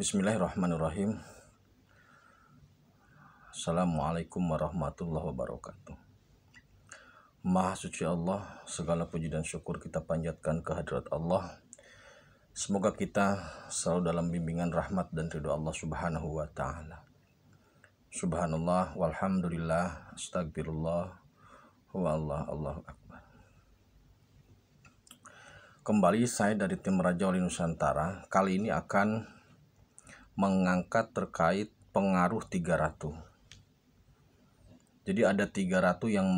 Bismillahirrahmanirrahim. Assalamualaikum warahmatullahi wabarakatuh. Maha suci Allah, segala puji dan syukur kita panjatkan kehadirat Allah. Semoga kita selalu dalam bimbingan rahmat dan ridho Allah subhanahu wa ta'ala. Subhanallah, walhamdulillah, astagfirullah, wallah, Allahu akbar. Kembali saya dari tim Raja Wali Nusantara. Kali ini akan mengangkat terkait pengaruh tiga ratu. Jadi ada tiga ratu yang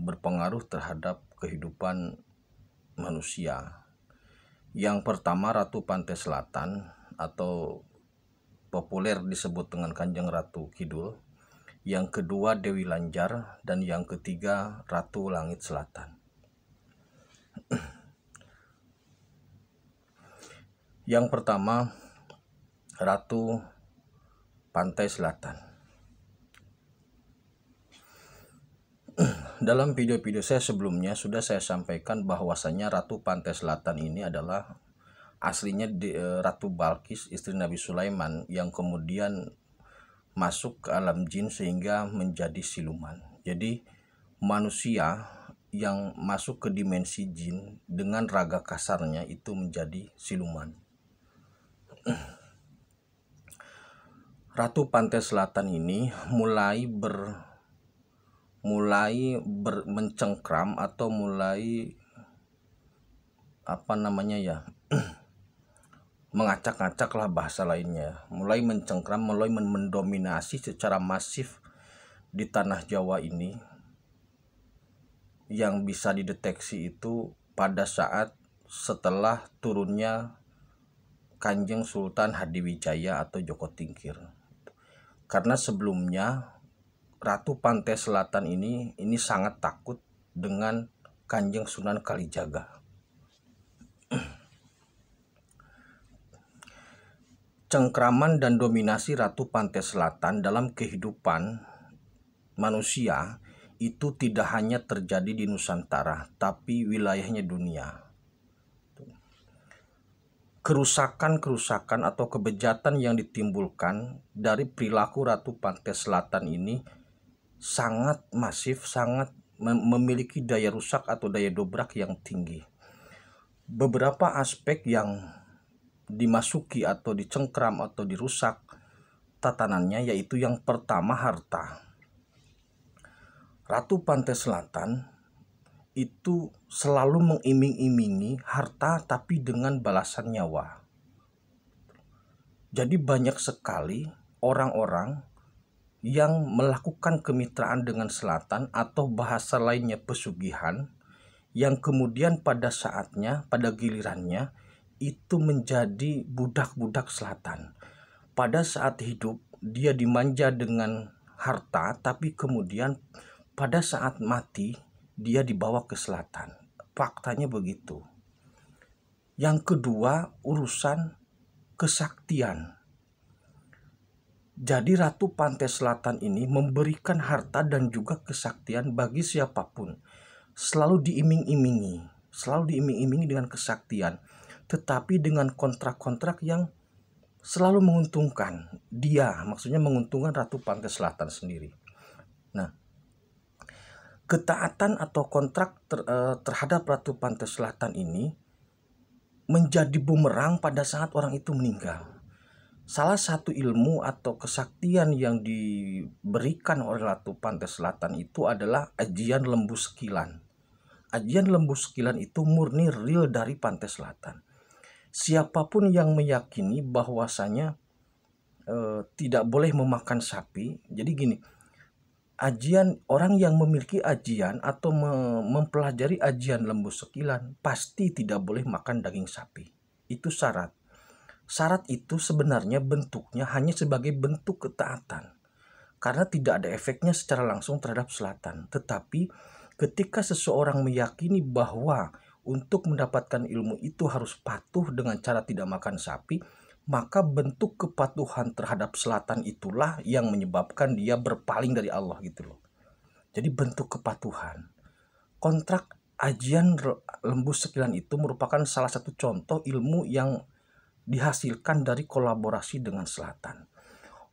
berpengaruh terhadap kehidupan manusia. Yang pertama Ratu Pantai Selatan atau populer disebut dengan Kanjeng Ratu Kidul. Yang kedua Dewi Lanjar dan yang ketiga Ratu Langit Selatan. Yang pertama Ratu Pantai Selatan. Dalam video-video saya sebelumnya sudah saya sampaikan bahwasanya Ratu Pantai Selatan ini adalah aslinya Ratu Balkis, istri Nabi Sulaiman, yang kemudian masuk ke alam jin sehingga menjadi siluman. Jadi manusia yang masuk ke dimensi jin dengan raga kasarnya itu menjadi siluman. Ratu Pantai Selatan ini mulai mencengkram atau mulai mengacak-acak lah bahasa lainnya, mulai mencengkram, mulai mendominasi secara masif di tanah Jawa ini. Yang bisa dideteksi itu pada saat setelah turunnya Kanjeng Sultan Hadiwijaya atau Joko Tingkir. Karena sebelumnya Ratu Pantai Selatan ini sangat takut dengan Kanjeng Sunan Kalijaga. Cengkraman dan dominasi Ratu Pantai Selatan dalam kehidupan manusia itu tidak hanya terjadi di Nusantara, tapi wilayahnya dunia. Kerusakan atau kebejatan yang ditimbulkan dari perilaku Ratu Pantai Selatan ini sangat masif, sangat memiliki daya rusak atau daya dobrak yang tinggi. Beberapa aspek yang dimasuki atau dicengkram atau dirusak tatanannya, yaitu yang pertama harta. Ratu Pantai Selatan itu selalu mengiming-imingi harta tapi dengan balasan nyawa. Jadi banyak sekali orang-orang yang melakukan kemitraan dengan selatan atau bahasa lainnya pesugihan, yang kemudian pada saatnya, pada gilirannya itu menjadi budak-budak selatan. Pada saat hidup dia dimanja dengan harta, tapi kemudian pada saat mati dia dibawa ke selatan. Faktanya begitu. Yang kedua, urusan kesaktian. Jadi Ratu Pantai Selatan ini memberikan harta dan juga kesaktian bagi siapapun. Selalu diiming-imingi dengan kesaktian, tetapi dengan kontrak-kontrak yang selalu menguntungkan dia, maksudnya menguntungkan Ratu Pantai Selatan sendiri. Nah, ketaatan atau kontrak terhadap Ratu Pantai Selatan ini menjadi bumerang pada saat orang itu meninggal. Salah satu ilmu atau kesaktian yang diberikan oleh Ratu Pantai Selatan itu adalah ajian lembu sekilan. Ajian lembu sekilan itu murni real dari Pantai Selatan. Siapapun yang meyakini bahwasanya tidak boleh memakan sapi, jadi gini, orang yang memiliki ajian atau mempelajari ajian lembu sekilan pasti tidak boleh makan daging sapi. Itu syarat. Syarat itu sebenarnya bentuknya hanya sebagai bentuk ketaatan, karena tidak ada efeknya secara langsung terhadap selatan. Tetapi ketika seseorang meyakini bahwa untuk mendapatkan ilmu itu harus patuh dengan cara tidak makan sapi, maka bentuk kepatuhan terhadap selatan itulah yang menyebabkan dia berpaling dari Allah gitu loh. Jadi bentuk kepatuhan. Kontrak ajian lembu sekilan itu merupakan salah satu contoh ilmu yang dihasilkan dari kolaborasi dengan selatan.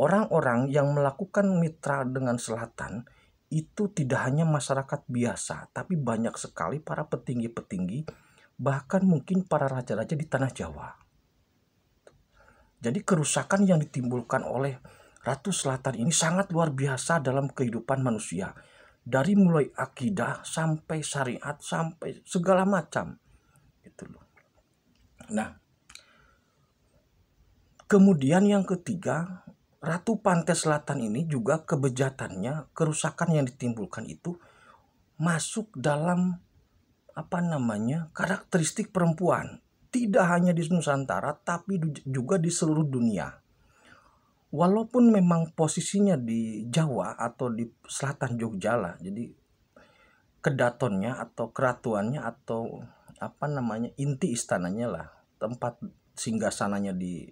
Orang-orang yang melakukan mitra dengan selatan itu tidak hanya masyarakat biasa, tapi banyak sekali para petinggi-petinggi, bahkan mungkin para raja-raja di tanah Jawa. Jadi kerusakan yang ditimbulkan oleh Ratu Selatan ini sangat luar biasa dalam kehidupan manusia. Dari mulai akidah sampai syariat sampai segala macam. Gitu loh. Nah, kemudian yang ketiga, Ratu Pantai Selatan ini juga kebejatannya, kerusakan yang ditimbulkan itu masuk dalam karakteristik perempuan. Tidak hanya di Nusantara, tapi juga di seluruh dunia. Walaupun memang posisinya di Jawa atau di selatan Jogja lah, jadi kedatonnya atau keratuannya atau inti istananya lah, tempat singgasananya di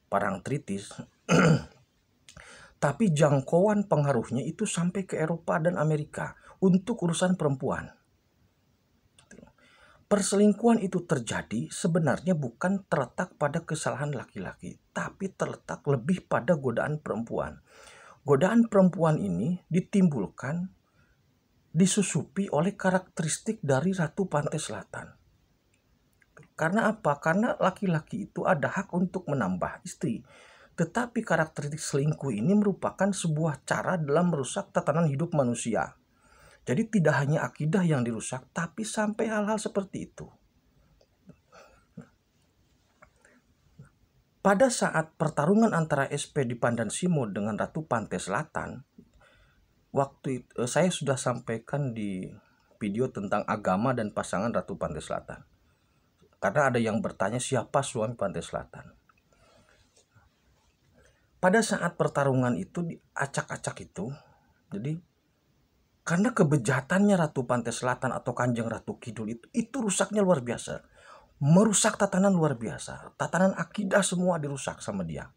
Parangtritis. Tapi jangkauan pengaruhnya itu sampai ke Eropa dan Amerika untuk urusan perempuan. Perselingkuhan itu terjadi sebenarnya bukan terletak pada kesalahan laki-laki, tapi terletak lebih pada godaan perempuan. Godaan perempuan ini ditimbulkan, disusupi oleh karakteristik dari Ratu Pantai Selatan. Karena apa? Karena laki-laki itu ada hak untuk menambah istri. Tetapi karakteristik selingkuh ini merupakan sebuah cara dalam merusak tatanan hidup manusia. Jadi tidak hanya akidah yang dirusak, tapi sampai hal-hal seperti itu. Pada saat pertarungan antara SP di Pandansimo dengan Ratu Pantai Selatan, waktu itu saya sudah sampaikan di video tentang agama dan pasangan Ratu Pantai Selatan. Karena ada yang bertanya siapa suami Pantai Selatan. Pada saat pertarungan itu diacak-acak itu, jadi karena kebejatannya Ratu Pantai Selatan atau Kanjeng Ratu Kidul itu rusaknya luar biasa. Merusak tatanan luar biasa. Tatanan akidah semua dirusak sama dia.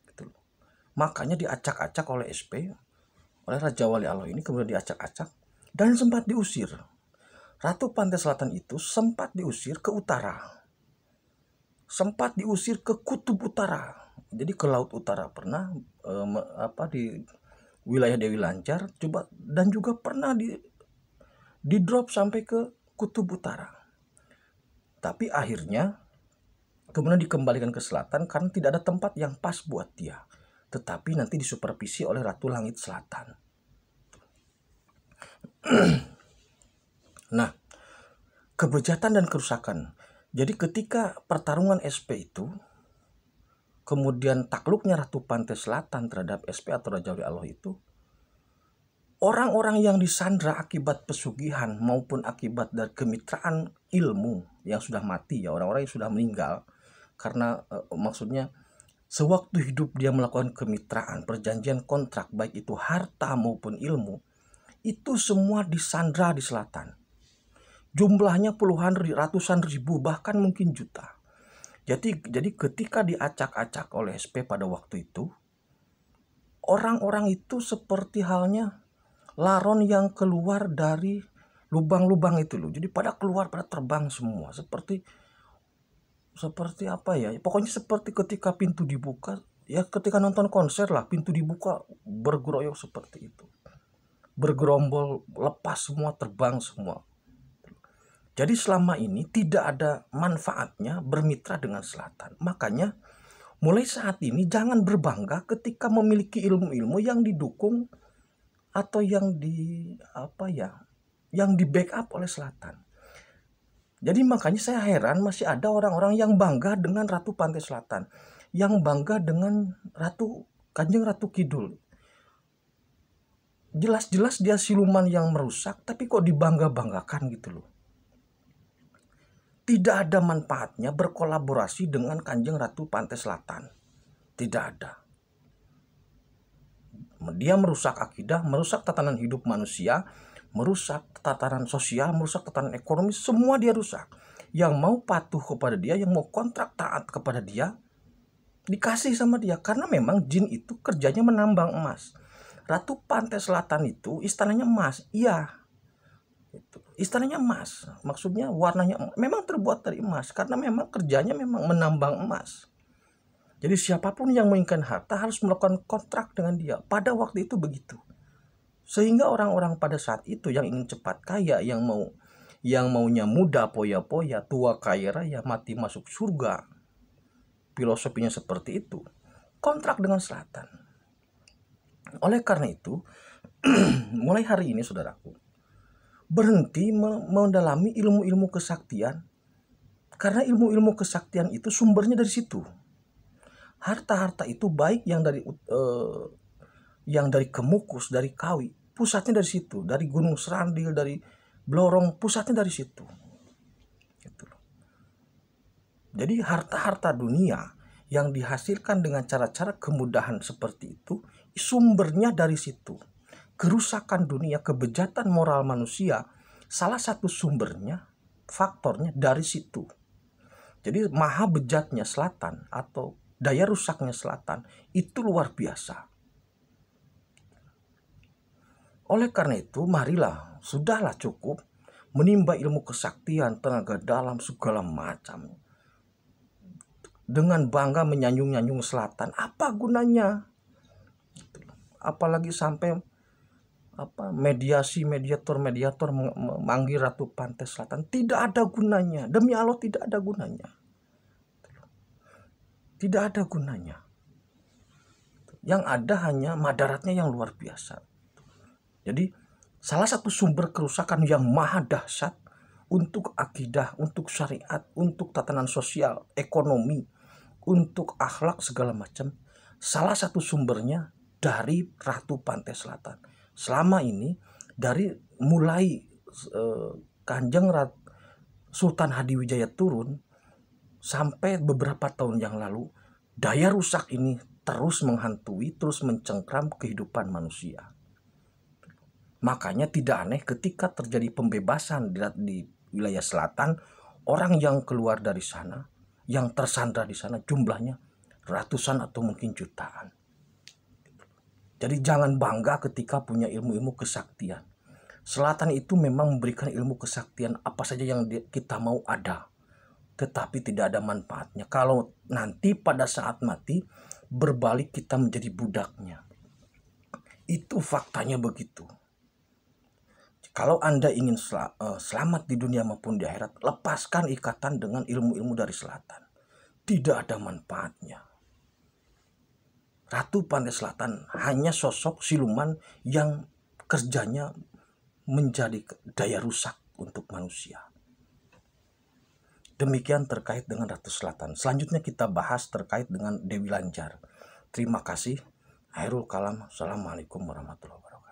Gitu. Makanya diacak-acak oleh SP, oleh Raja Wali Allah ini, kemudian diacak-acak dan sempat diusir. Ratu Pantai Selatan itu sempat diusir ke utara. Sempat diusir ke kutub utara. Jadi ke laut utara pernah di wilayah Dewi Lancar, dan juga pernah di drop sampai ke kutub utara. Tapi akhirnya kemudian dikembalikan ke selatan karena tidak ada tempat yang pas buat dia. Tetapi nanti disupervisi oleh Ratu Langit Selatan. Nah, kebejatan dan kerusakan. Jadi ketika pertarungan SP itu, kemudian takluknya Ratu Pantai Selatan terhadap SP atau Raja Wali Allah itu, orang-orang yang disandra akibat pesugihan maupun akibat dari kemitraan ilmu yang sudah mati, ya orang-orang yang sudah meninggal, karena maksudnya sewaktu hidup dia melakukan kemitraan, perjanjian kontrak, baik itu harta maupun ilmu, itu semua disandra di selatan. Jumlahnya puluhan, ratusan ribu, bahkan mungkin juta. Jadi ketika diacak-acak oleh SP pada waktu itu, orang-orang itu seperti halnya laron yang keluar dari lubang-lubang itu loh. Jadi pada keluar, pada terbang semua. Seperti apa ya? Pokoknya seperti ketika pintu dibuka, ya ketika nonton konser lah, pintu dibuka bergeroyok seperti itu. Bergerombol, lepas semua, terbang semua. Jadi selama ini tidak ada manfaatnya bermitra dengan selatan. Makanya mulai saat ini jangan berbangga ketika memiliki ilmu-ilmu yang didukung atau yang yang di backup oleh selatan. Jadi makanya saya heran masih ada orang-orang yang bangga dengan Ratu Pantai Selatan, yang bangga dengan Kanjeng Ratu Kidul. Jelas-jelas dia siluman yang merusak, tapi kok dibangga-banggakan gitu loh. Tidak ada manfaatnya berkolaborasi dengan Kanjeng Ratu Pantai Selatan. Tidak ada. Dia merusak akidah, merusak tatanan hidup manusia, merusak tatanan sosial, merusak tatanan ekonomi, semua dia rusak. Yang mau patuh kepada dia, yang mau kontrak taat kepada dia, dikasih sama dia. Karena memang jin itu kerjanya menambang emas. Ratu Pantai Selatan itu istananya emas, iya. Istananya emas, maksudnya warnanya memang terbuat dari emas, karena memang kerjanya memang menambang emas. Jadi siapapun yang menginginkan harta harus melakukan kontrak dengan dia. Pada waktu itu begitu. Sehingga orang-orang pada saat itu yang ingin cepat kaya, yang maunya muda poya-poya, tua kaya raya, mati masuk surga. Filosofinya seperti itu. Kontrak dengan selatan. Oleh karena itu, mulai hari ini saudaraku, berhenti mendalami ilmu-ilmu kesaktian. Karena ilmu-ilmu kesaktian itu sumbernya dari situ. Harta-harta itu baik yang dari Kemukus, dari Kawi, pusatnya dari situ, dari Gunung Serandil, dari Blorong, pusatnya dari situ. Gitu. Jadi harta-harta dunia yang dihasilkan dengan cara-cara kemudahan seperti itu, sumbernya dari situ. Kerusakan dunia, kebejatan moral manusia, salah satu sumbernya, faktornya dari situ. Jadi maha bejatnya selatan atau daya rusaknya selatan itu luar biasa. Oleh karena itu, marilah, sudahlah cukup menimba ilmu kesaktian, tenaga dalam, segala macam. Dengan bangga menyanjung-nyanjung selatan, apa gunanya? Apalagi sampai mediator memanggil Ratu Pantai Selatan, tidak ada gunanya. Demi Allah tidak ada gunanya. Tidak ada gunanya. Yang ada hanya madaratnya yang luar biasa. Jadi salah satu sumber kerusakan yang maha dahsyat untuk akidah, untuk syariat, untuk tatanan sosial, ekonomi, untuk akhlak segala macam, salah satu sumbernya dari Ratu Pantai Selatan. Selama ini dari mulai Kanjeng Sultan Hadiwijaya turun sampai beberapa tahun yang lalu, daya rusak ini terus menghantui, terus mencengkram kehidupan manusia. Makanya tidak aneh ketika terjadi pembebasan di wilayah selatan, orang yang keluar dari sana, yang tersandra di sana jumlahnya ratusan atau mungkin jutaan. Jadi jangan bangga ketika punya ilmu-ilmu kesaktian. Selatan itu memang memberikan ilmu kesaktian apa saja yang kita mau ada. Tetapi tidak ada manfaatnya. Kalau nanti pada saat mati, berbalik kita menjadi budaknya. Itu faktanya begitu. Kalau Anda ingin selamat di dunia maupun di akhirat, lepaskan ikatan dengan ilmu-ilmu dari selatan. Tidak ada manfaatnya. Ratu Pantai Selatan hanya sosok siluman yang kerjanya menjadi daya rusak untuk manusia. Demikian terkait dengan Ratu Selatan. Selanjutnya kita bahas terkait dengan Dewi Lanjar. Terima kasih. Khairul kalam. Assalamualaikum warahmatullahi wabarakatuh.